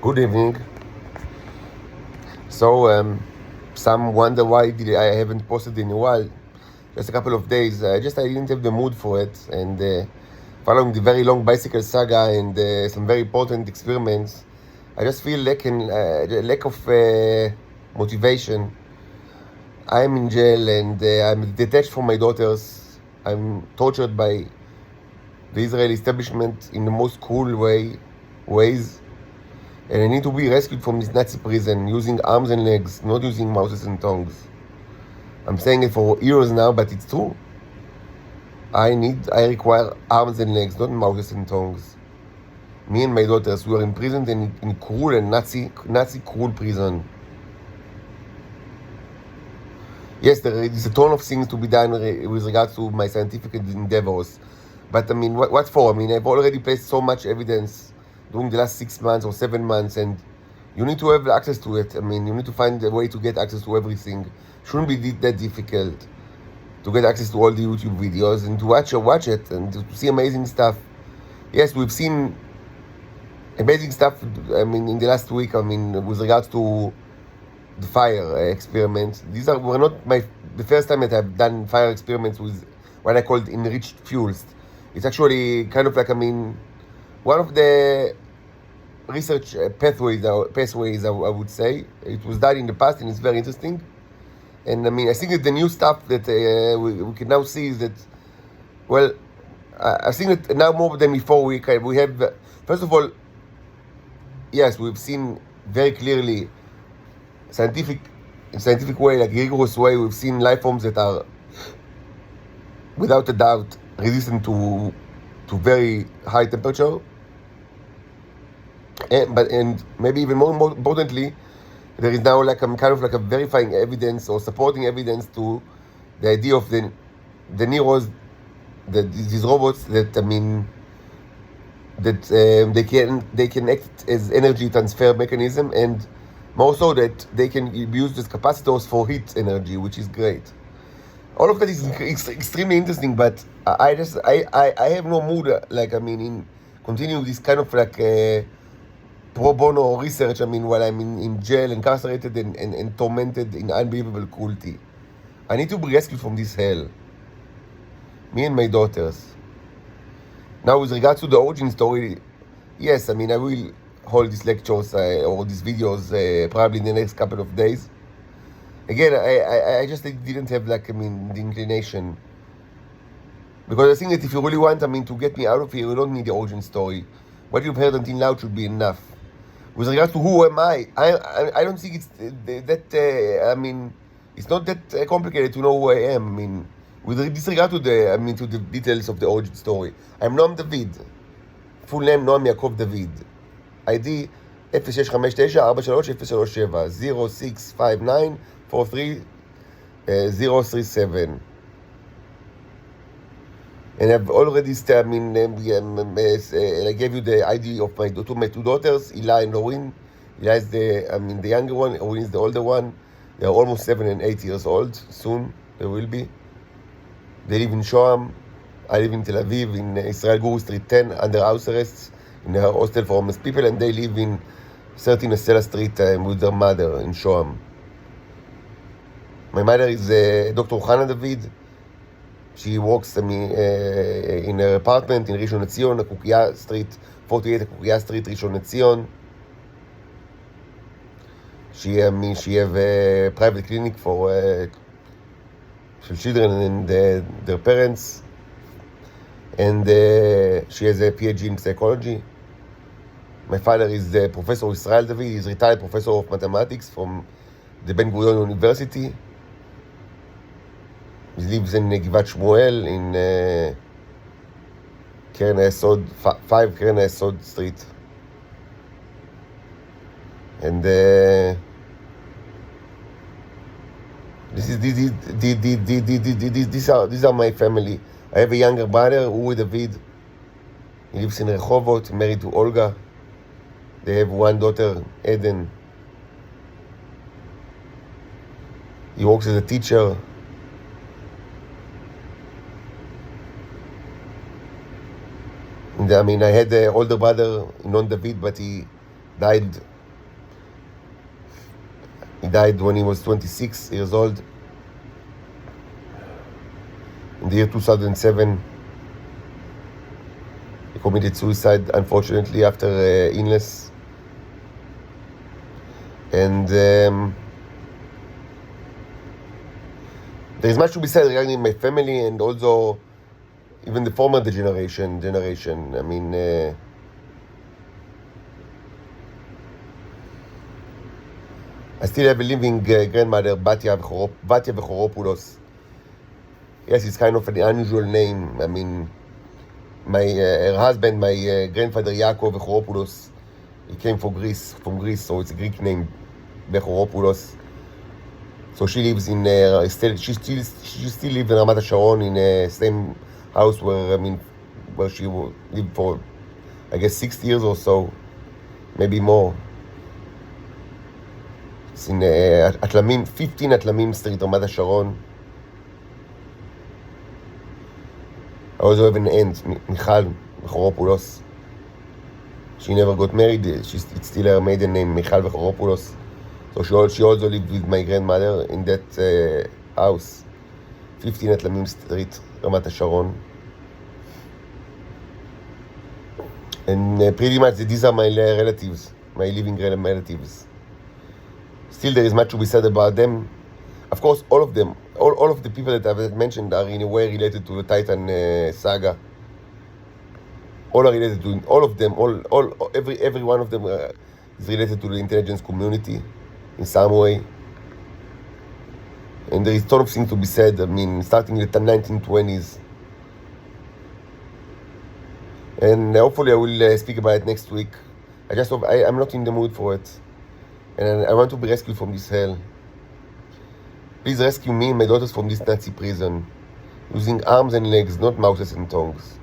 Good evening. Some wonder why I haven't posted in a while, just a couple of days. I didn't have the mood for it, and following the very long bicycle saga and some very important experiments, I just feel lack of motivation. I'm in jail and I'm detached from my daughters. I'm tortured by the Israeli establishment in the most cruel ways. And I need to be rescued from this Nazi prison using arms and legs, not using mouses and tongues. I'm saying it for years now, but it's true. I require arms and legs, not mouses and tongues. Me and my daughters, we are imprisoned in cruel and Nazi cruel prison. Yes, there is a ton of things to be done with regards to my scientific endeavors. But I mean, what for? I mean, I've already placed so much evidence during the last 6 months or 7 months, and you need to have access to it. I mean, you need to find a way to get access to everything. Shouldn't be that difficult to get access to all the YouTube videos and to watch it and to see amazing stuff. Yes, we've seen amazing stuff. I mean, in the last week. I mean, with regards to the fire experiments. Were not the first time that I've done fire experiments with what I called enriched fuels. It's actually kind of like, I mean, one of the research pathways, I would say. It was done in the past and it's very interesting. And I mean, I think that the new stuff that we can now see is that, well, I think that now more than before we have, first of all, yes, we've seen very clearly scientific way, like rigorous way, we've seen life forms that are, without a doubt, resistant to very high temperature. And maybe even more importantly, there is now like kind of like a verifying evidence or supporting evidence to the idea of the Neros, these robots that they can act as energy transfer mechanism, and more so that they can be used as capacitors for heat energy, which is great. All of that is extremely interesting, but I have no mood, in continuing this kind of like pro bono research, while I'm in jail, incarcerated and tormented in unbelievable cruelty. I need to be rescued from this hell. Me and my daughters. Now, with regards to the origin story, yes, I will hold these lectures or these videos probably in the next couple of days. Again, I just didn't have the inclination. Because I think that if you really want, to get me out of here, you don't need the origin story. What you've heard until now should be enough. With regards to who am I don't think it's it's not that complicated to know who I am. With disregard to the details of the origin story. I'm Noam David. Full name Noam Yaakov David. ID 0659-430337 0659-43 And I've already I gave you the ID of my two daughters, Ila and Orin. Ila is the younger one, Orin is the older one. They are almost 7 and 8 years old. Soon they will be. They live in Shoham. I live in Tel Aviv, in Israel Guru Street 10, under house arrest, in a hostel for homeless people, and they live in 13 Estella Street with their mother in Shoham. My mother is Dr. Hannah David. She works in her apartment in Rishon LeZion, Kukiya Street, 48 Kukiya Street, Rishon LeZion. She have a private clinic for children and their parents, and she has a PhD in psychology. My father is Professor Israel David. He's retired professor of mathematics from the Ben Gurion University. He lives in Givat Shmuel in Keren HaYesod, 5 Keren HaYesod Street. And these are my family. I have a younger brother, Uri David. He lives in Rehovot, married to Olga. They have one daughter, Eden. He works as a teacher. And I had an older brother, Non David, but he died He died when he was 26 years old. In the year 2007, he committed suicide, unfortunately, after illness. And there is much to be said regarding my family and also even the former generation. I mean, I still have a living grandmother, Batya Bechoropoulos. Yes, it's kind of an unusual name. I mean, her husband, my grandfather Yaakov Bechoropoulos, he came from Greece, so it's a Greek name, Bechoropoulos. So she lives in she still lives in Ramat HaSharon in the same house where she lived for, I guess, 6 years or so, maybe more. It's in 15 Atlamim Street, Ramat HaSharon. I also have an aunt, Michal Bechoropoulos. She never got married. It's still her maiden name, Michal Bechoropoulos. So she also lived with my grandmother in that house, 15 Atlamim Street, Ramat HaSharon. And pretty much these are my relatives, my living relatives. Still, there is much to be said about them. Of course, all of them, all of the people that I've mentioned are in a way related to the Titan saga. All are related to all of them. Every one of them is related to the intelligence community in some way. And there is a ton of things to be said. I mean, starting in the 1920s. And hopefully I will speak about it next week. I'm not in the mood for it. And I want to be rescued from this hell. Please rescue me and my daughters from this Nazi prison. Using arms and legs, not mouths and tongues.